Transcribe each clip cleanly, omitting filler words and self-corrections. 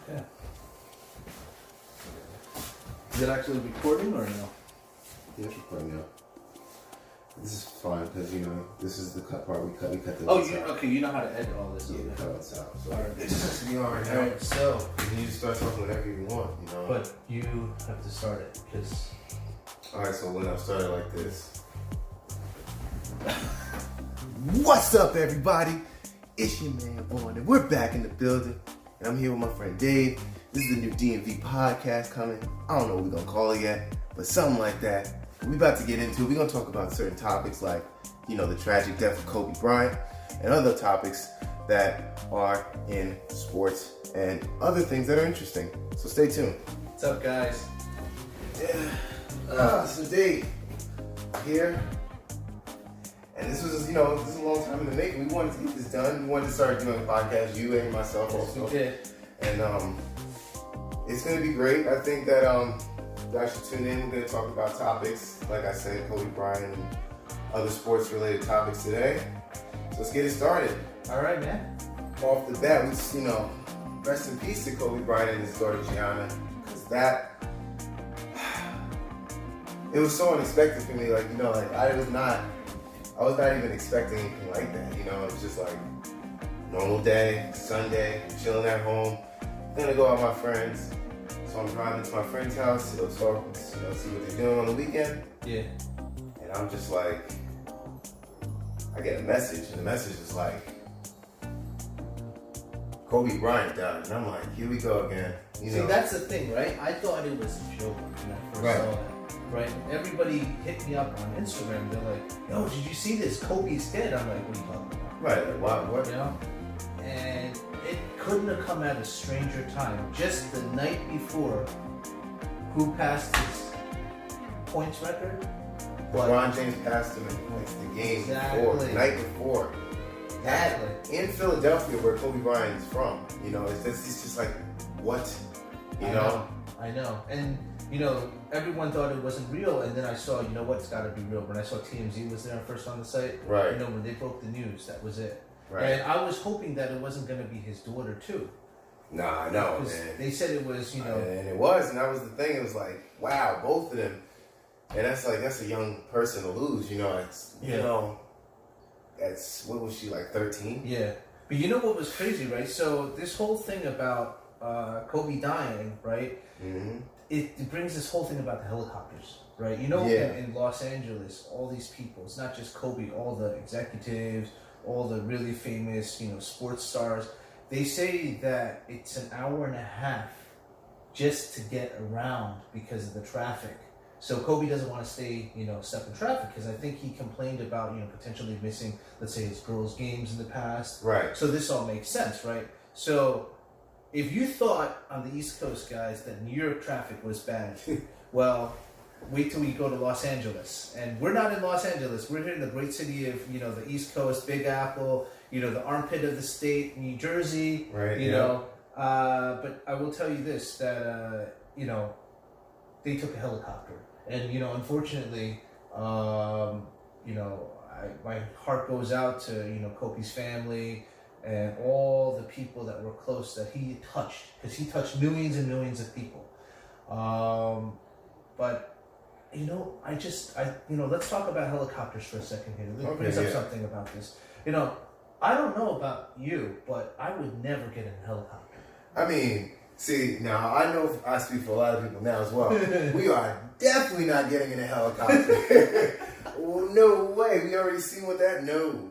Yeah. Is it actually recording or no? Yeah, it's recording now. This is fine because this is the cut part we cut the. Oh, okay. You know how to edit all this. Yeah, Okay. we cut all this out. So All right. it just has to be on right now. Alright, so You just start talking whenever you want, but you have to start it because. All right, so when I started like this. What's up, everybody? It's your man Vaughn, and we're back in the building, and I'm here with my friend Dave. This is the new DMV podcast coming. I don't know what we're gonna call it yet, but something like that. We're about to get into it. We're gonna talk about certain topics like, the tragic death of Kobe Bryant, and other topics that are in sports and other things that are interesting. So stay tuned. What's up, guys? Yeah. So Dave, here. And this was, this is a long time in the making. We wanted to get this done. We wanted to start doing a podcast, you and myself also. We did. And it's going to be great. I think that you guys should tune in. We're going to talk about topics, like I said, Kobe Bryant and other sports-related topics today. So let's get it started. All right, man. Off the bat, rest in peace to Kobe Bryant and his daughter Gianna, because it was so unexpected for me. I was not even expecting anything like that. It was just like normal day, Sunday, chilling at home. Gonna go out with my friends. So I'm driving to my friend's house to talk, see what they're doing on the weekend. Yeah. And I'm just like, I get a message, and the message is like, Kobe Bryant died. And I'm like, here we go again. See, that's the thing, right? I thought it was a joke when I first saw that. Right? Everybody hit me up on Instagram. They're like, yo, did you see this? Kobe's dead. I'm like, what are you talking about? Right, like, what? And it couldn't have come at a stranger time. Just the night before, who passed his points record? LeBron James passed him in points the game before, the night before. Exactly. In Philadelphia, where Kobe Bryant is from. It's just like, what? I know. And, everyone thought it wasn't real, and then I saw, it's got to be real. When I saw TMZ was there first on the site, right? When they broke the news, that was it. Right. And I was hoping that it wasn't going to be his daughter too. Nah, I know, man. They said it was, and it was, and that was the thing. It was like, wow, both of them, and that's a young person to lose. That's what was she, like 13? Yeah, but what was crazy, right? So this whole thing about Kobe dying, right? Mm-hmm. It brings this whole thing about the helicopters, right? In Los Angeles, all these people, it's not just Kobe, all the executives, all the really famous, sports stars, they say that it's an hour and a half just to get around because of the traffic. So Kobe doesn't want to stay, stuck in traffic, because I think he complained about, potentially missing, let's say, his girls' games in the past. Right. So this all makes sense, right? So if you thought on the East Coast, guys, that New York traffic was bad, well, wait till we go to Los Angeles. And we're not in Los Angeles. We're here in the great city of, the East Coast, Big Apple, the armpit of the state, New Jersey. Right. But I will tell you this, that, they took a helicopter. And, unfortunately, my heart goes out to, Kobe's family and all the people that were close that he touched, because he touched millions and millions of people. But, let's talk about helicopters for a second here. Let's bring up something about this. I don't know about you, but I would never get in a helicopter. I mean, see, now I know I speak for a lot of people now as well. We are definitely not getting in a helicopter. Well, no way. We already seen what that. No.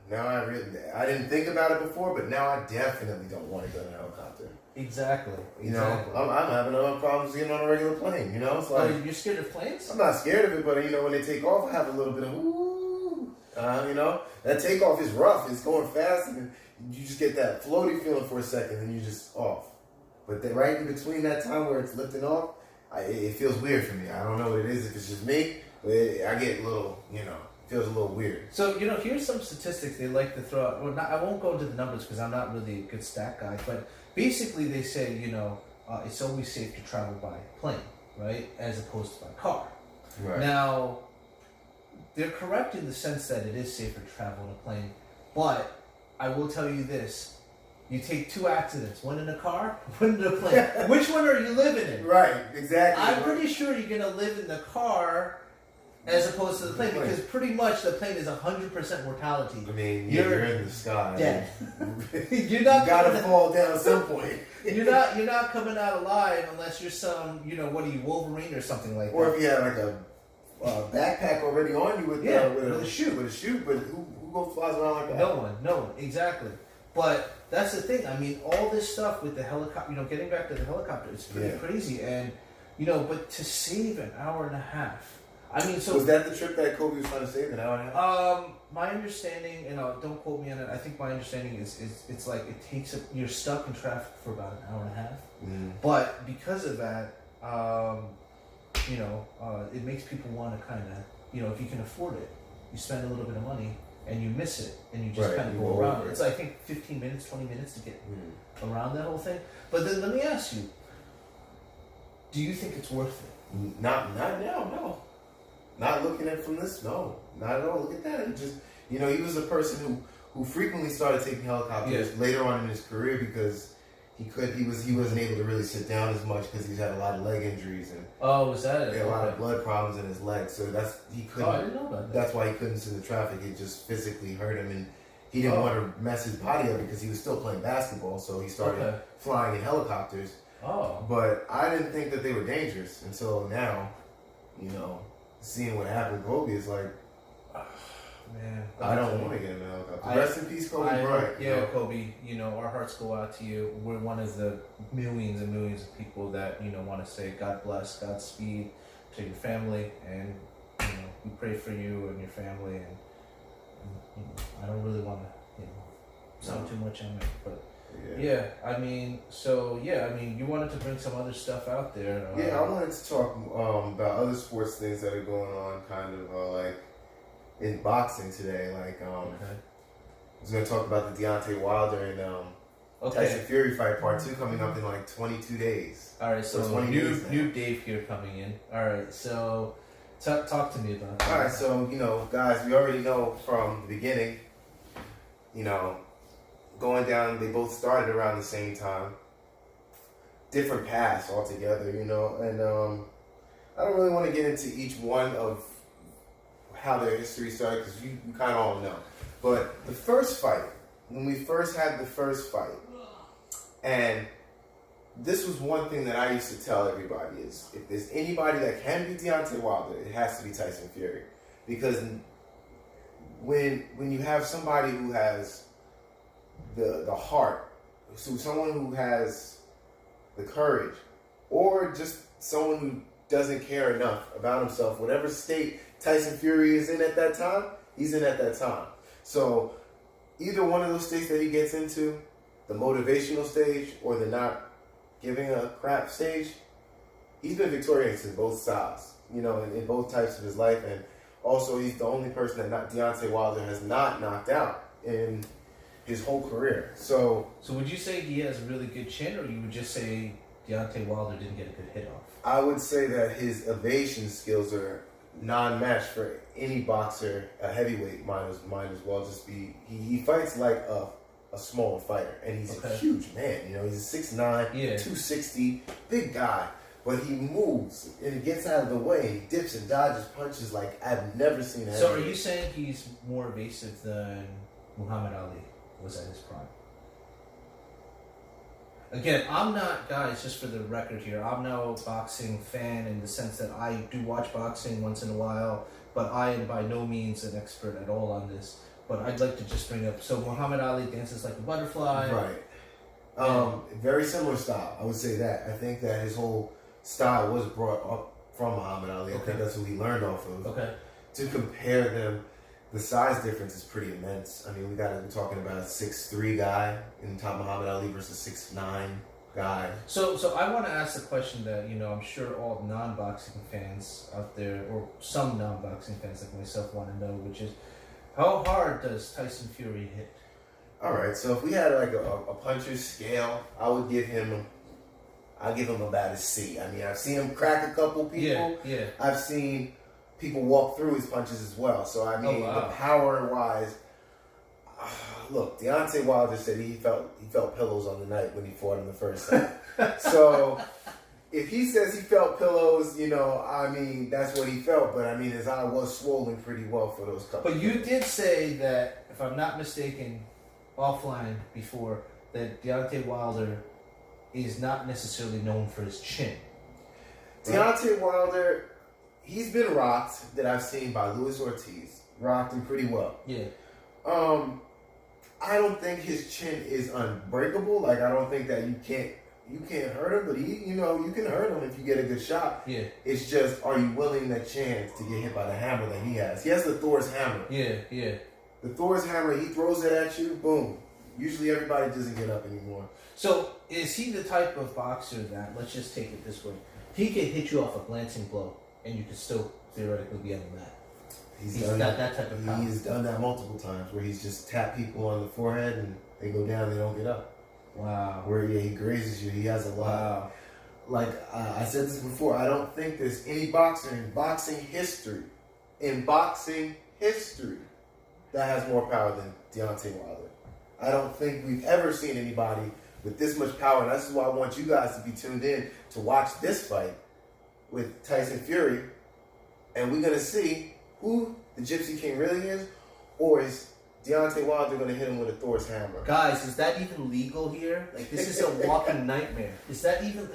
Now I didn't think about it before, but now I definitely don't want to go in a helicopter. Exactly. I'm having other problems getting on a regular plane. It's like, you're scared of planes? I'm not scared of it, but when they take off, I have a little bit of ooh. That takeoff is rough. It's going fast, and you just get that floaty feeling for a second, and you're just off. But then right in between that time where it's lifting off, it feels weird for me. I don't know what it is, if it's just me, but I get a little, feels a little weird. So, here's some statistics they like to throw out. Well, I won't go into the numbers because I'm not really a good stat guy, but basically they say, it's always safe to travel by plane, right, as opposed to by car. Right. Now, they're correct in the sense that it is safer to travel in a plane, but I will tell you this, You take 2 accidents, one in a car, one in a plane. Which one are you living in? Right, exactly. I'm pretty sure you're going to live in the car as opposed to the plane, because pretty much the plane is 100% mortality. I mean, you're in the sky. Dead. You gotta fall down at some point. You're not coming out alive unless you're some, what are you, Wolverine or something like that. Or if you have like a backpack already on you with a chute. But who flies around like that? No one, exactly. But that's the thing. I mean, all this stuff with the helicopter, getting back to the helicopter, it's pretty crazy. And, but to save an hour and a half. I mean, so... Was that the trip that Kobe was trying to save, an hour and a half? My understanding, and don't quote me on it, I think my understanding is it's like it takes... You're stuck in traffic for about an hour and a half. Mm. But because of that, it makes people want to kind of, if you can afford it, you spend a little bit of money and you miss it and you just kind of go around. It's, I think, 15 minutes, 20 minutes to get around that whole thing. But then let me ask you, do you think it's worth it? Not now, no. Not looking at it from this, no. Not at all. Look at that. He was a person who frequently started taking helicopters later on in his career because he wasn't able to really sit down as much because he's had a lot of leg injuries and was that it? He had a lot of blood problems in his legs, so he couldn't. I didn't know about that. That's why he couldn't sit in the traffic. It just physically hurt him, and he didn't want to mess his body up because he was still playing basketball. So he started flying in helicopters. Oh, but I didn't think that they were dangerous until now. Seeing what happened with Kobe is like, man, I don't want to get in a helicopter. Rest in peace, Kobe Bryant. Yeah, Kobe. Our hearts go out to you. We're one of the millions and millions of people that want to say God bless, Godspeed to your family, and we pray for you and your family. And I don't really want to sound too much on it, but. Yeah, I mean, you wanted to bring some other stuff out there. I wanted to talk about other sports things that are going on, kind of like in boxing today. Like, I was going to talk about the Deontay Wilder and Tyson Fury fight part 2 coming up in like 22 days. All right, so new Dave here coming in. All right, so talk to me about that. All right, so guys, we already know from the beginning, going down, they both started around the same time. Different paths altogether, and I don't really want to get into each one of how their history started because you kind of all know. But the first fight, when we first had the first fight, and this was one thing that I used to tell everybody is if there's anybody that can beat Deontay Wilder, it has to be Tyson Fury. Because when you have somebody who has the heart, so someone who has the courage, or just someone who doesn't care enough about himself, whatever state Tyson Fury is in at that time, he's in at that time. So either one of those states that he gets into, the motivational stage or the not giving a crap stage, he's been victorious in both sides, in both types of his life. And also he's the only person that Deontay Wilder has not knocked out in his whole career. So would you say he has a really good chin, or you would just say Deontay Wilder didn't get a good hit off? I would say that his evasion skills are non-matched for any boxer, a heavyweight might as well just be. He fights like a small fighter, and he's a huge man. He's a 6'9", 260, big guy, but he moves and he gets out of the way. He dips and dodges punches like I've never seen. So are you saying he's more evasive than Muhammad Ali was at his prime? Again, I'm not, guys, just for the record here, I'm no boxing fan in the sense that I do watch boxing once in a while, but I am by no means an expert at all on this. But I'd like to just bring up, so Muhammad Ali dances like a butterfly. Right. Very similar style, I would say that. I think that his whole style was brought up from Muhammad Ali. I think that's who he learned off of. Okay. To compare them, the size difference is pretty immense. I mean, we're talking about a 6'3" guy in top Muhammad Ali versus 6'9" guy. So I want to ask the question that, I'm sure all non-boxing fans out there, or some non-boxing fans like myself want to know, which is, how hard does Tyson Fury hit? All right, so if we had like a puncher's scale, I would give him about a C. I mean, I've seen him crack a couple people. Yeah. I've seen people walk through his punches as well. So I mean, the power wise, Look, Deontay Wilder said he felt pillows on the night when he fought him the first time. So if he says he felt pillows, I mean, that's what he felt. But I mean, his eye was swollen pretty well for those couple. But you did say that, if I'm not mistaken, offline before, that Deontay Wilder is not necessarily known for his chin. Right? Deontay Wilder, he's been rocked that I've seen by Luis Ortiz. Rocked him pretty well. Yeah. I don't think his chin is unbreakable. Like, I don't think that you can't hurt him, but you can hurt him if you get a good shot. Yeah. It's just, are you willing that chance to get hit by the hammer that he has? He has the Thor's hammer. Yeah. The Thor's hammer, he throws it at you, boom. Usually everybody doesn't get up anymore. So, is he the type of boxer that, let's just take it this way, he could hit you off a glancing blow, and you could still theoretically be on the mat? He's done that type of power. He's done that multiple times, where he's just tapped people on the forehead, and they go down, they don't get up. Wow. Where, he grazes you. He has a lot. Wow. Like, I said this before, I don't think there's any boxer in boxing history, that has more power than Deontay Wilder. I don't think we've ever seen anybody with this much power. And this is why I want you guys to be tuned in to watch this fight with Tyson Fury. And we're going to see who the Gypsy King really is, or is Deontay Wilder going to hit him with a Thor's hammer. Guys, is that even legal here? Like, this is a walking nightmare. Is that even...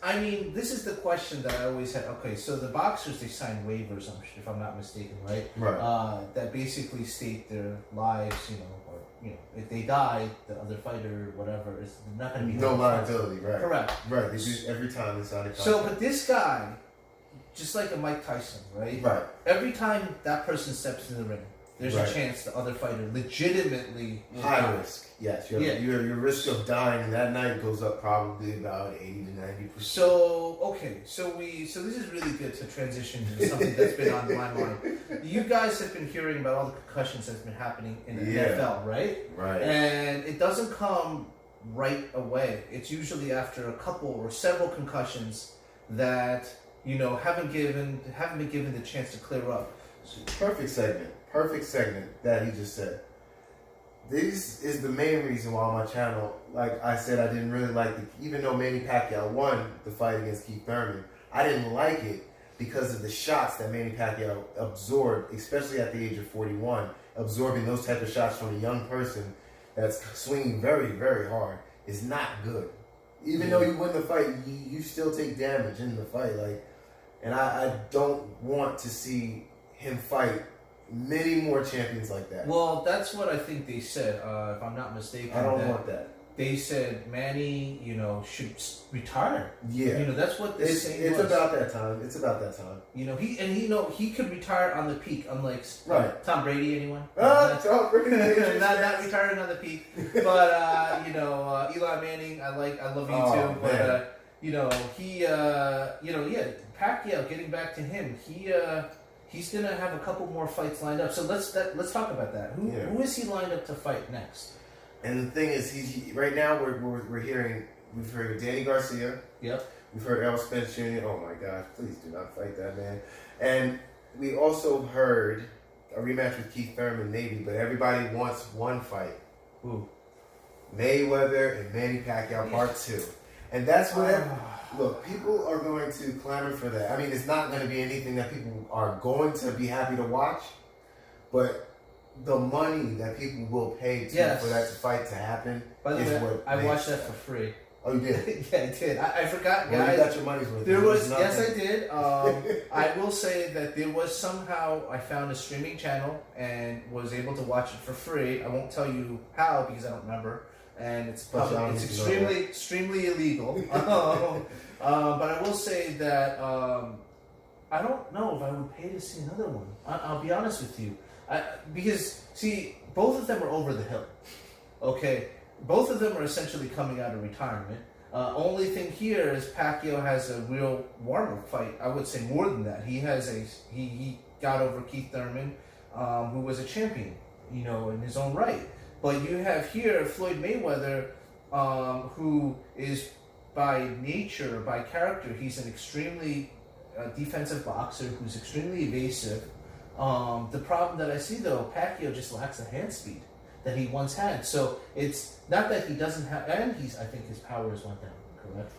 I mean, this is the question that I always had. Okay, so the boxers, they sign waivers, if I'm not mistaken, right? Right. That basically state their lives, or, if they die, the other fighter, whatever, is not going to be... No liability, right. Correct. Right, they do every time they sign a contract. So, but this guy, just like a Mike Tyson, right? Right. Every time that person steps in the ring, there's right. a chance the other fighter legitimately will high die. risk. Yes, your risk of dying that night goes up probably about 80 to 90%. So this is really good to transition to something that's been on my mind. You guys have been hearing about all the concussions that's been happening in the NFL, right? Right. And it doesn't come right away. It's usually after a couple or several concussions that haven't been given the chance to clear up. Perfect segment that he just said. This is the main reason why on my channel, like I said, I didn't really like it. Even though Manny Pacquiao won the fight against Keith Thurman, I didn't like it because of the shots that Manny Pacquiao absorbed, especially at the age of 41. Absorbing those type of shots from a young person that's swinging very, very hard is not good. Even though you win the fight, you still take damage in the fight. And I don't want to see him fight many more champions like that. Well, that's what I think they said, if I'm not mistaken. I don't want that. They said Manny, should retire. Yeah. That's what they're saying. It's about that time. He could retire on the peak, unlike Tom Brady, anyone? Tom Brady. not retiring on the peak. But Eli Manning, I love you too. But Pacquiao, getting back to him, he's gonna have a couple more fights lined up. So let's talk about that. Who is he lined up to fight next? And the thing is, right now we've heard Danny Garcia. Yep. We've heard Errol Spence Jr. Oh my gosh, please do not fight that man. And we also heard a rematch with Keith Thurman, maybe, but everybody wants one fight. Who? Mayweather and Manny Pacquiao Part 2. And that's what... Look, people are going to clamor for that. I mean, it's not going to be anything that people are going to be happy to watch, but the money that people will pay for that fight to happen is what I watched that for free. Oh, you did? Yeah, I did. I forgot, well, guys. You got your money's worth. Yes, I did. I will say that there was somehow I found a streaming channel and was able to watch it for free. I won't tell you how because I don't remember. And it's extremely illegal. But I will say that I don't know if I would pay to see another one. I'll be honest with you. Because, see, both of them are over the hill. Okay? Both of them are essentially coming out of retirement. Only thing here is Pacquiao has a real warm-up fight. I would say more than that. He got over Keith Thurman, who was a champion, in his own right. But you have here Floyd Mayweather, who is by nature, by character, he's an extremely defensive boxer who's extremely evasive. The problem that I see, though, Pacquiao just lacks the hand speed. that he once had. So it's not that he doesn't have, and I think his powers went down. Correct.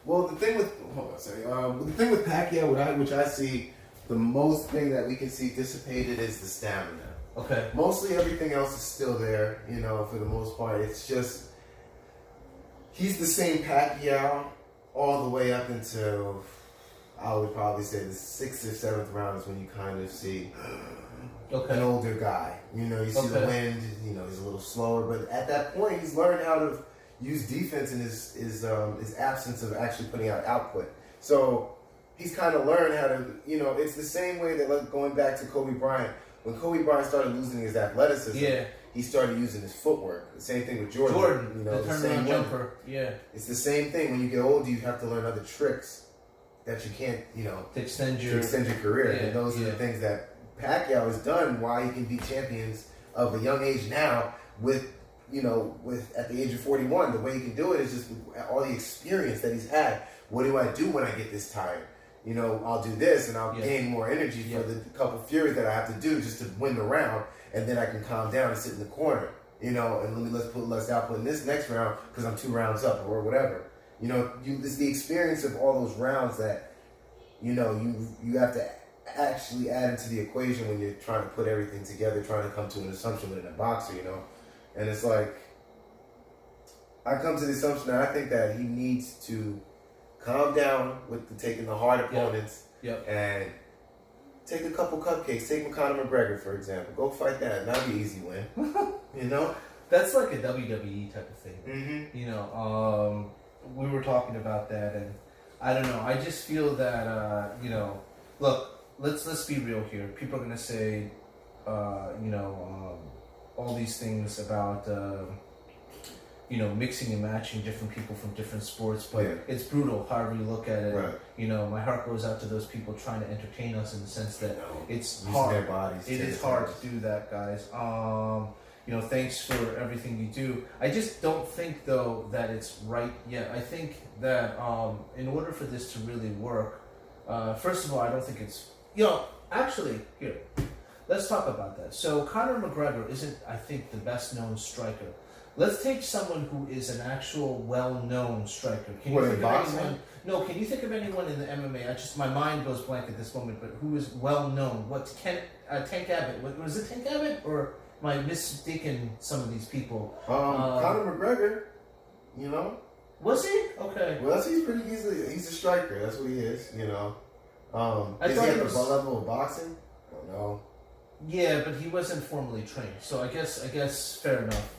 Well, the thing with the thing with Pacquiao, which I see, the most thing that we can see dissipated is the stamina. Okay. Mostly everything else is still there, for the most part. It's just he's the same Pacquiao all the way up until I would probably say the 6th or 7th round is when you kind of see an older guy. You see the wind. He's a little slower, but at that point, he's learned how to use defense in his absence of actually putting out output. So he's kind of learned how to. It's the same way that, like, going back to Kobe Bryant. When Kobe Bryant started losing his athleticism, he started using his footwork. The same thing with Jordan. The turnaround jumper. Yeah. It's the same thing. When you get older, you have to learn other tricks that you can't, to extend your career. And those are the things that Pacquiao has done. Why he can be champions of a young age now with at the age of 41. The way he can do it is just with all the experience that he's had. What do I do when I get this tired? I'll do this and I'll gain more energy for the couple furies that I have to do just to win the round, and then I can calm down and sit in the corner, and let's put less output in this next round because I'm 2 rounds up or whatever. It's the experience of all those rounds that, you have to actually add into the equation when you're trying to put everything together, trying to come to an assumption within a boxer, And it's like, I come to the assumption that I think that he needs to calm down with taking the hard opponents and take a couple cupcakes. Take Conor McGregor, for example. Go fight that. That'll be an easy win. That's like a WWE type of thing. Mm-hmm. We were talking about that, and I don't know. I just feel that, look, let's be real here. People are going to say, all these things about, mixing and matching different people from different sports, but it's brutal however you look at it. Right. My heart goes out to those people trying to entertain us in the sense that it's hard. Their bodies. It is hard to do that, guys. Thanks for everything you do. I just don't think, though, that it's right yet. I think that in order for this to really work, first of all, I don't think it's... actually, here, let's talk about that. So Conor McGregor isn't, I think, the best-known striker. Let's take someone who is an actual well-known striker. Can you think of anyone? No, can you think of anyone in the MMA? My mind goes blank at this moment, but who is well-known? Tank Abbott? Was it Tank Abbott, or am I mistaken some of these people? Conor McGregor, Was he? Okay. Well, he's a striker. That's what he is, Is he at the level of boxing? I don't know. Yeah, but he wasn't formally trained, so I guess fair enough.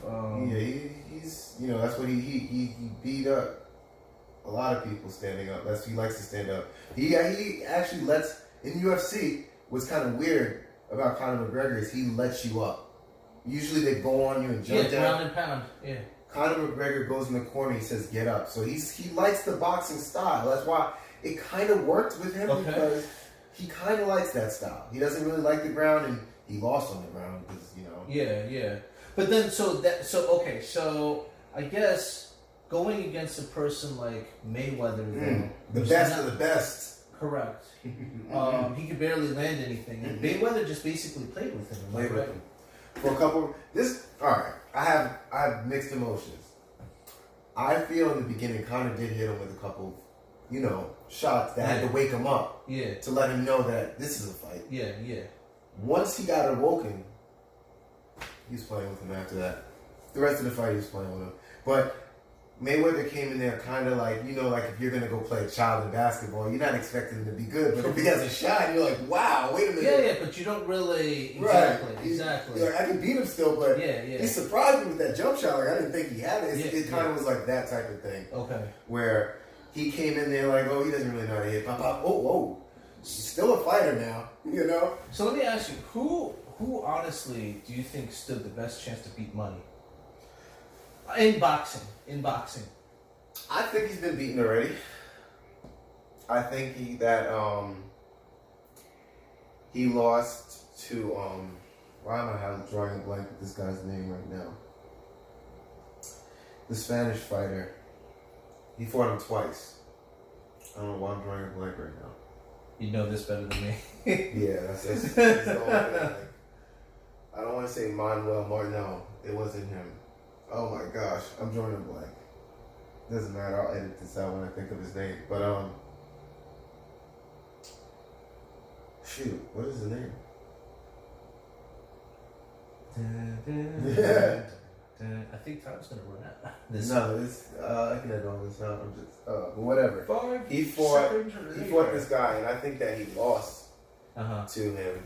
He's that's what he beat up a lot of people standing up. He likes to stand up. He actually lets in UFC. What's kind of weird about Conor McGregor is he lets you up. Usually they go on you and jump down. Ground and pound. Yeah. Conor McGregor goes in the corner. He says, "Get up." So he likes the boxing style. That's why it kind of worked with him because he kind of likes that style. He doesn't really like the ground, and he lost on the ground because Yeah. But then so I guess going against a person like Mayweather, the best of the best. Correct. He could barely land anything, and Mayweather just basically played with him. Played with him for a couple. All right. I have mixed emotions. I feel in the beginning, Conor did hit him with a couple, shots that had to wake him up. Yeah. To let him know that this is a fight. Yeah. Once he got awoken, he was playing with him after that. The rest of the fight, he was playing with him. But Mayweather came in there kind of like, like if you're going to go play a child in basketball, you're not expecting him to be good. But if he has a shot, you're like, wow, wait a minute. Yeah, but you don't really... Exactly. I can beat him still, but he surprised me with that jump shot. Like, I didn't think he had it. It kind of was like that type of thing. Okay. Where he came in there like, he doesn't really know how to hit. Pop, pop, whoa. He's still a fighter now, So let me ask you, who honestly do you think stood the best chance to beat Money? In boxing. I think he's been beaten already. I think he lost to why am I drawing a blank with this guy's name right now? The Spanish fighter. He fought him twice. I don't know why I'm drawing a blank right now. You know this better than me. Yeah, that's the only thing. I don't want to say Manuel Martin. No, it wasn't him. Oh my gosh, I'm drawing a blank. Doesn't matter. I'll edit this out when I think of his name. But shoot, what is his name? I think time's gonna run out. I can edit all this out. I'm just whatever. 5 He fought seconds. this guy, and I think that he lost Uh-huh. to him,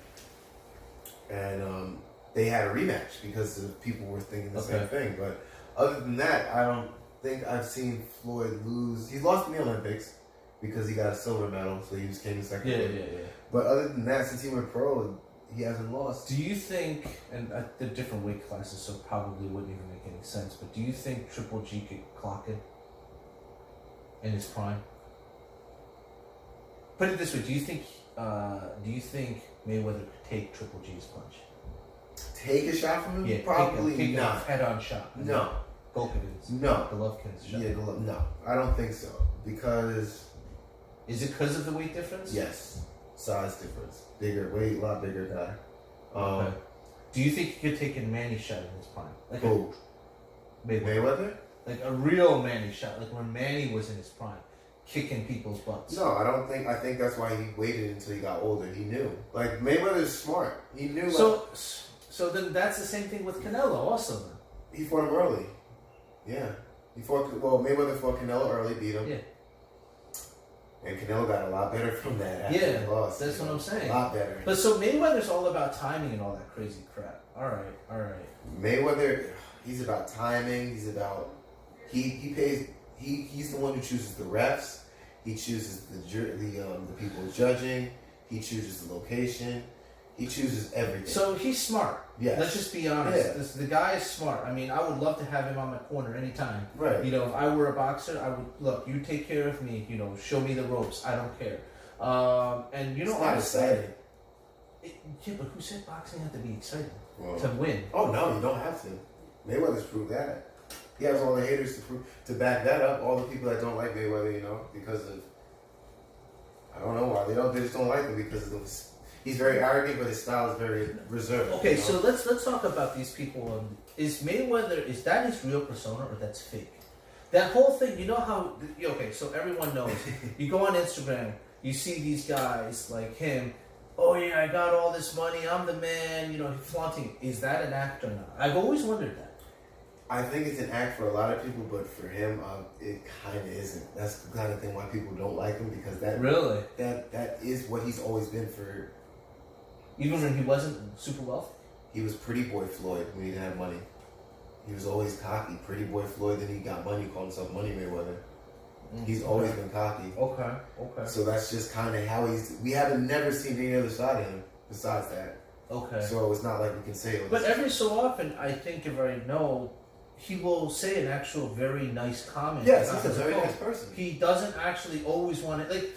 and they had a rematch because the people were thinking the same thing. But other than that, I don't think I've seen Floyd lose. He's lost in the Olympics because he got a silver medal, so he came in second. Yeah. But other than that, since he went pro, he hasn't lost. Do you think, and they're different weight classes, so probably wouldn't even make any sense, but do you think Triple G could clock it in his prime? Put it this way: do you think Mayweather could take Triple G's punch? Take a shot from him? Yeah, Probably take a not. head-on shot. No. Golovkin's. No. Golovkin's shot. Yeah, no. I don't think so. Because... Is it because of the weight difference? Yes. Size difference. Bigger weight, a lot bigger guy. Okay. Do you think he could take a Manny shot in his prime? Like who? Mayweather? Like a real Manny shot, like when Manny was in his prime, kicking people's butts. No, I don't think. I think that's why he waited until he got older. He knew. Like Mayweather's smart. He knew. So then that's the same thing with Canelo, also. Then. He fought him early. Yeah, he fought. Well, Mayweather fought Canelo early, beat him. Yeah. And Canelo got a lot better from that after he lost. That's what I'm saying. A lot better. But so Mayweather's all about timing and all that crazy crap. All right. Mayweather, he's about timing. He's about he pays. He's the one who chooses the refs. He chooses the people judging. He chooses the location. He chooses everything. So he's smart. Yes. Let's just be honest. Yeah. The guy is smart. I mean, I would love to have him on my corner anytime. Right. You know, if I were a boxer, I would look. You take care of me. You know, show me the ropes. I don't care. And you know, it's not exciting. Yeah, but who said boxing had to be exciting to win? Oh no, you don't have to. Mayweather's proved that. He has all the haters to back that up. All the people that don't like Mayweather, you know, because of I don't know why they just don't like him because of he's very arrogant, but his style is very reserved. Okay, you know? so let's talk about these people. Is Mayweather, is that his real persona or that's fake? That whole thing, you know how? Okay, so everyone knows. You go on Instagram, you see these guys like him. Oh yeah, I got all this money. I'm the man. You know, flaunting. Is that an act or not? I've always wondered that. I think it's an act for a lot of people, but for him, it kind of isn't. That's the kind of thing why people don't like him because that really that is what he's always been for. Even when he wasn't super wealthy? He was pretty boy Floyd when he didn't have money. He was always cocky. Pretty boy Floyd, then he got money, called himself Money Mayweather. He's always been cocky. Okay. So that's just kind of how we haven't never seen any other side of him besides that. Okay. So it's not like we can say But every so often, I think if I know, he will say an actual very nice comment. Yes, he's a very nice person. He doesn't actually always want it. Like,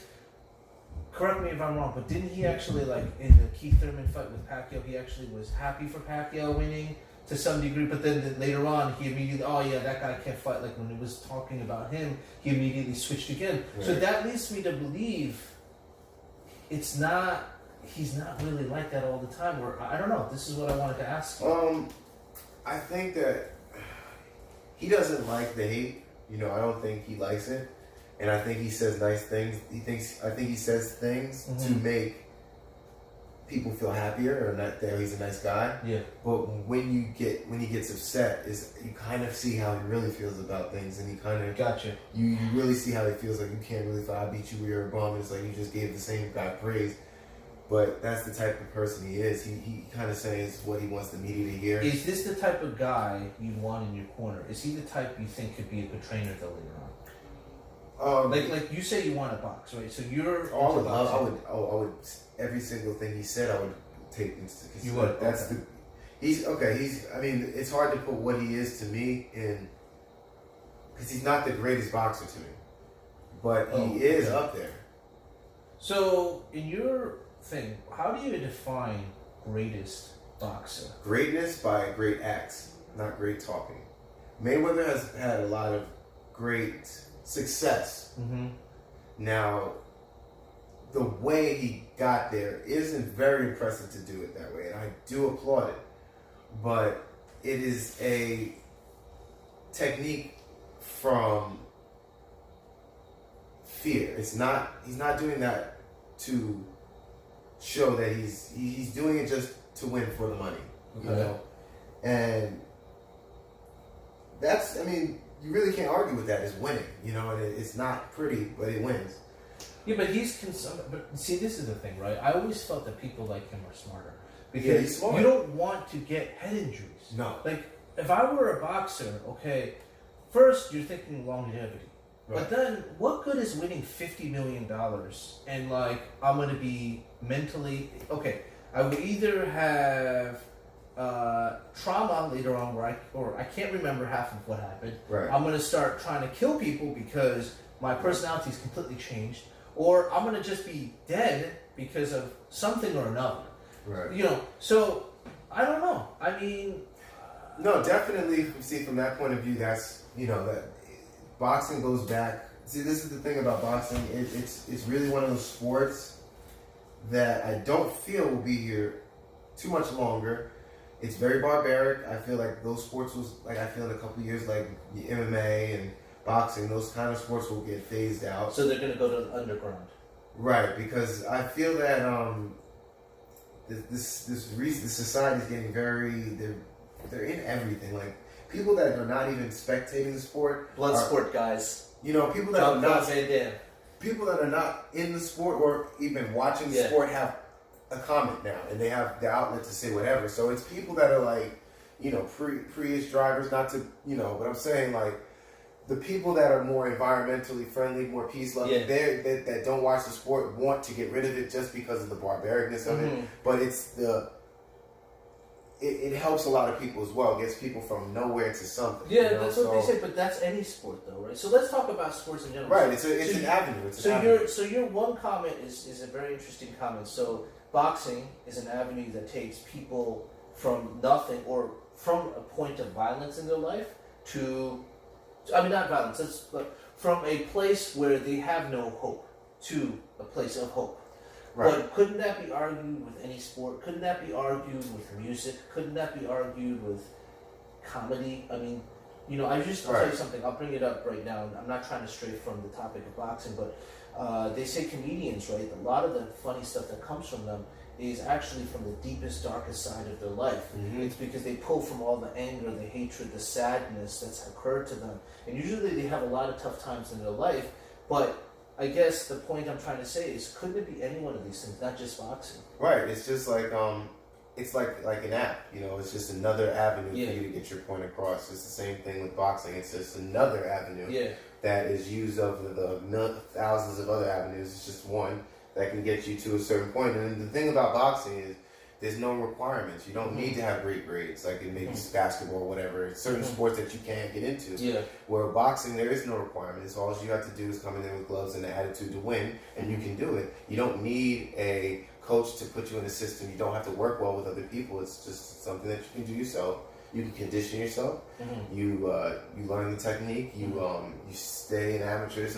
correct me if I'm wrong, but didn't he actually, like, in the Keith Thurman fight with Pacquiao, he actually was happy for Pacquiao winning to some degree, but then later on, he immediately, oh yeah, that guy can't fight. Like, when he was talking about him, he immediately switched again. Right. So that leads me to believe he's not really like that all the time, or I don't know. This is what I wanted to ask you. I think that he doesn't like the hate. You know, I don't think he likes it. And I think he says nice things. I think he says things to make people feel happier, or not that he's a nice guy. Yeah. But when he gets upset, you kind of see how he really feels about things, and you kind of gotcha. You really see how he feels. Like, you can't really fight. I beat you. You're a bum. It's like you just gave the same guy praise. But that's the type of person he is. He kind of says what he wants the media to hear. Is this the type of guy you want in your corner? Is he the type you think could be a good trainer though later on? Like you say you want to box, right? So you're. I would. Every single thing he said, I would take into consideration. You would. That's okay. He's. I mean, it's hard to put what he is to me in, because he's not the greatest boxer to me, but he is up there. So, in your thing, how do you define greatest boxer? Greatness by great acts, not great talking. Mayweather has had a lot of great success. Mm-hmm. Now, the way he got there isn't very impressive to do it that way, and I do applaud it. but it is a technique from fear. He's not doing that to show that he's doing it just to win for the money, you know? And that's, I mean, you really can't argue with that. It's winning, you know, and it's not pretty, but it wins. Yeah, but but see, this is the thing, right? I always felt that people like him are smarter. Because yeah, he's smart. You don't want to get head injuries. No. Like, if I were a boxer, okay, first you're thinking longevity. Right. But then, what good is winning $50 million and, like, I'm going to be mentally... Okay, I would either have trauma later on or I can't remember half of what happened. Right. I'm going to start trying to kill people because my personality is completely changed. Or I'm going to just be dead because of something or another. Right. You know, so, I don't know. I mean... No, definitely, see, from that point of view, that's, you know, that boxing goes back. See, this is the thing about boxing. It's really one of those sports that I don't feel will be here too much longer. It's very barbaric. I feel like those sports I feel in a couple of years, like the MMA and boxing, those kind of sports will get phased out. So they're going to go to the underground. Right, because I feel that this society is getting they're in everything. Like, people that are not even spectating the sport, Bloodsport guys. You know, people that are not in the sport or even watching the sport have a comment now, and they have the outlet to say whatever. So it's people that are like, you know, Prius drivers, not to, you know, but I'm saying, like, the people that are more environmentally friendly, more peace loving, that don't watch the sport want to get rid of it just because of the barbaricness of it. But it's it helps a lot of people as well. It gets people from nowhere to something. Yeah, you know? That's what they say. But that's any sport, though, right? So let's talk about sports in general. Right. It's an avenue. So your one comment is a very interesting comment. So boxing is an avenue that takes people from nothing or from a point of violence in their life to, I mean, not violence, but from a place where they have no hope to a place of hope. Right. But couldn't that be argued with any sport? Couldn't that be argued with music? Couldn't that be argued with comedy? I mean, you know, I'll tell you something. I'll bring it up right now. I'm not trying to stray from the topic of boxing, but they say comedians, right? A lot of the funny stuff that comes from them is actually from the deepest, darkest side of their life. Mm-hmm. It's because they pull from all the anger, the hatred, the sadness that's occurred to them. And usually they have a lot of tough times in their life, but I guess the point I'm trying to say is, couldn't it be any one of these things, not just boxing? Right. It's just like it's like an app. You know, it's just another avenue for you to get your point across. It's the same thing with boxing. It's just another avenue that is used of the thousands of other avenues. It's just one that can get you to a certain point. And the thing about boxing is, there's no requirements. You don't need to have great grades, like in maybe basketball or whatever. It's certain sports that you can't get into. Yeah. Where boxing, there is no requirements. All you have to do is come in there with gloves and the attitude to win, and you can do it. You don't need a coach to put you in a system. You don't have to work well with other people. It's just something that you can do yourself. You can condition yourself. Mm-hmm. You learn the technique. You stay in amateurs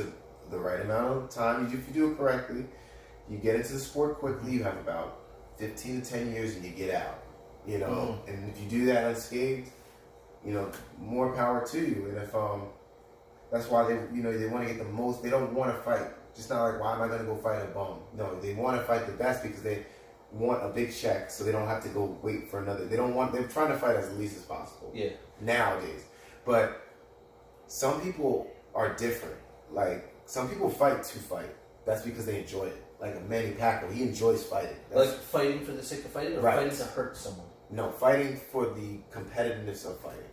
the right amount of time. If you do it correctly, you get into the sport quickly. You have about 15 to 10 years and you get out, you know, and if you do that unscathed, you know, more power to you. And if that's why they want to get the most. They don't want to fight. Just not like, why am I going to go fight a bum? No, they want to fight the best because they want a big check, so they don't have to go wait for another. They're trying to fight as least as possible. Yeah. Nowadays, but some people are different. Like, some people fight to fight. That's because they enjoy it. Like a Manny Pacquiao, he enjoys fighting. Like fighting for the sake of fighting, or fighting to hurt someone? No, fighting for the competitiveness of fighting.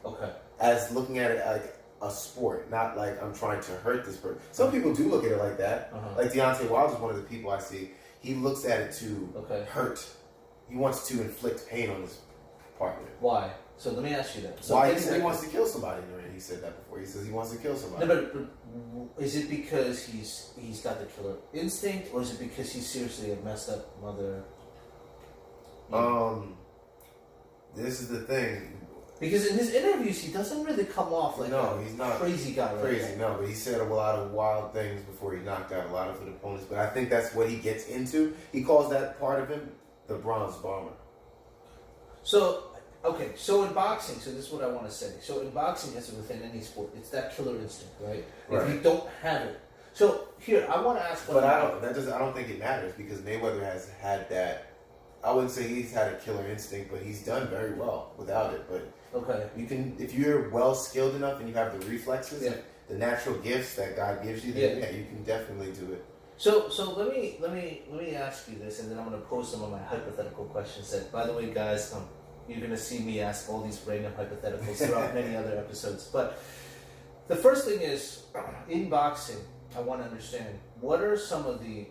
Okay. As looking at it like a sport, not like I'm trying to hurt this person. Some people do look at it like that. Like Deontay Wilder is one of the people I see. He looks at it to hurt. He wants to inflict pain on his partner. Why? So let me ask you that. So why? He wants to kill somebody in the ring. He said that before. He says he wants to kill somebody. No, but is it because he's got the killer instinct, or is it because he's seriously a messed up mother? This is the thing. Because in his interviews, he doesn't really come off like he's not crazy guy. Crazy, no. But he said a lot of wild things before he knocked out a lot of his opponents. But I think that's what he gets into. He calls that part of him the bronze bomber. So, Okay, so in boxing, so this is what I want to say. So in boxing, as within any sport, it's that killer instinct, right? If you don't have it. So here, I want to ask. But I don't think it matters because Mayweather has had that. I wouldn't say he's had a killer instinct, but he's done very well without it. But okay, you can, if you're well skilled enough and you have the reflexes, the natural gifts that God gives you, then you can definitely do it. So let me ask you this, and then I'm going to pose some of my hypothetical questions. That, by the way, guys, you're going to see me ask all these random hypotheticals throughout many other episodes. But the first thing is, in boxing, I want to understand what are some of the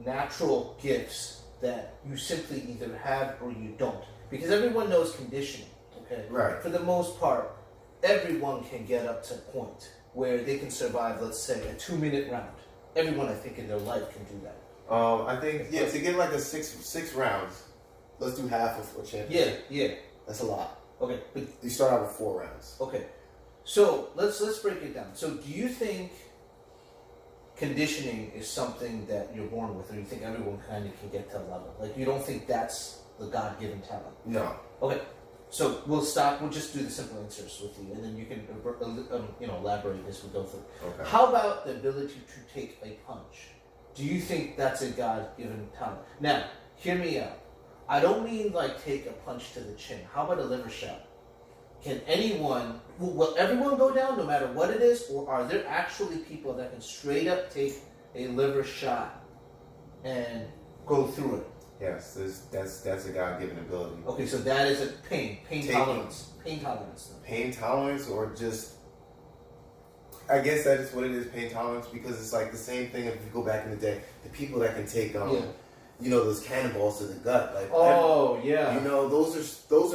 natural gifts that you simply either have or you don't. Because everyone knows conditioning, okay? Right. For the most part, everyone can get up to a point where they can survive, let's say, a 2-minute round. Everyone, I think, in their life can do that. I think, to get like a six rounds, let's do half of a championship. Yeah. That's a lot. Okay, but you start out with 4 rounds. Okay, so let's break it down. So, do you think conditioning is something that you're born with, or you think everyone kind of can get to a level? Like, you don't think that's the God-given talent? No. Okay, so we'll stop. We'll just do the simple answers with you, and then you can elaborate as we go through. Okay. How about the ability to take a punch? Do you think that's a God-given talent? Now, hear me out. I don't mean like take a punch to the chin. How about a liver shot? Can anyone, will everyone go down no matter what it is? Or are there actually people that can straight up take a liver shot and go through it? Yes, that's a God-given ability. Okay, so that is a pain tolerance. Pain tolerance. Pain tolerance, or just, I guess that is what it is, pain tolerance, because it's like the same thing if you go back in the day. The people that can take, those cannonballs to the gut. Like, those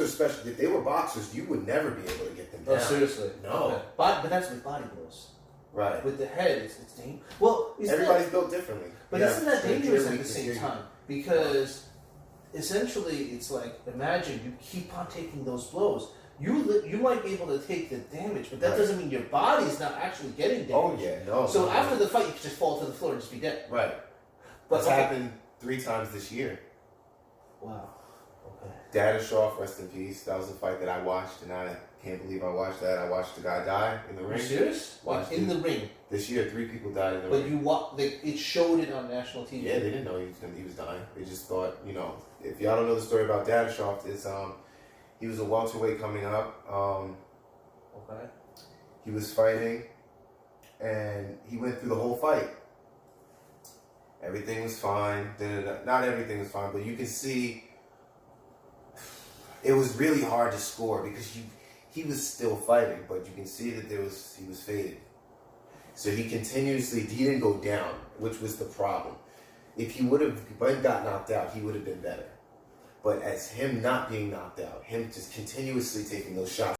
are special. If they were boxers, you would never be able to get them down. Oh, seriously? No. Okay. But that's with body blows. Right. With the head, it's dangerous. Well, everybody's built differently. But isn't that dangerous at the same time? Because essentially, it's like, imagine you keep on taking those blows. You might be able to take the damage, but that doesn't mean your body's not actually getting damaged. Oh, yeah, no. So after the fight, you can just fall to the floor and just be dead. Right. But it's happened 3 times this year. Wow. Okay. Dadashoff, rest in peace. That was a fight that I watched, and I can't believe I watched that. I watched the guy die in the ring. Are you serious? In the ring? This year, 3 people died in the ring. But it showed it on national TV. Yeah, they didn't know he was dying. They just thought, if y'all don't know the story about Dadashoff, he was a welterweight coming up. Okay. He was fighting, and he went through the whole fight. Everything was fine. Not everything was fine, but you can see it was really hard to score because he was still fighting, but you can see that he was faded. So he didn't go down, which was the problem. If he would have got knocked out, he would have been better. But as him not being knocked out, him just continuously taking those shots